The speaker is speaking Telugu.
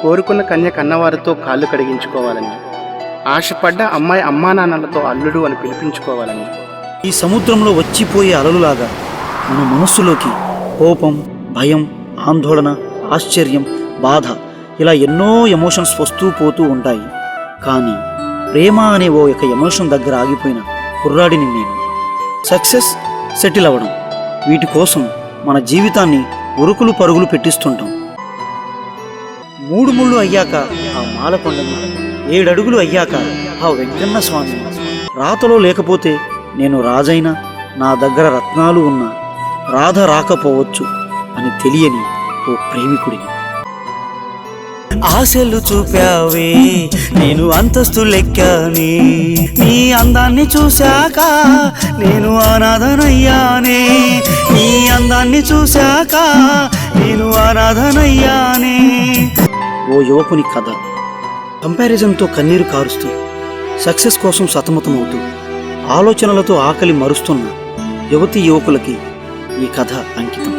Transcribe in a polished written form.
కోరుకున్న కన్య కన్నవారితో కాళ్ళు కడిగించుకోవాలని, ఆశపడ్డ అమ్మాయి అమ్మానాన్నలతో అల్లుడు అని పిలిపించుకోవాలని. ఈ సముద్రంలో వచ్చిపోయే అలలులాగా మన మనస్సులోకి కోపం, భయం, ఆందోళన, ఆశ్చర్యం, బాధ ఇలా ఎన్నో ఎమోషన్స్ వస్తూ పోతూ ఉంటాయి. కానీ ప్రేమ అనే ఓ యొక్క ఎమోషన్ దగ్గర ఆగిపోయిన కుర్రాడిని నేను. సక్సెస్, సెటిల్ అవ్వడం, వీటి కోసం మన జీవితాన్ని ఉరుకులు పరుగులు పెట్టిస్తుంటాం. 3 ముళ్ళు అయ్యాక ఆ మాలకొండని, 7 అడుగులు అయ్యాక ఆ వెంకన్న స్వామిని, రాతలో లేకపోతే నేను రాజైనా, నా దగ్గర రత్నాలు ఉన్నా రాధ రాకపోవచ్చు అని తెలియని ఓ ప్రేమికుడిని. ఆశలు చూపావే, నేను అంతస్తు లెక్కానే, నీ అందాన్ని చూశాక నేను అనాథనయ్యానే, నీ అందాన్ని చూశాక నేను అనాథనయ్యానే. ఓ యువకుని కథ. కంపారిజన్తో కన్నీరు కారుస్తూ, సక్సెస్ కోసం సతమతమవుతూ, ఆలోచనలతో ఆకలి మరుస్తున్న యువతీ యువకులకి ఈ కథ అంకితం.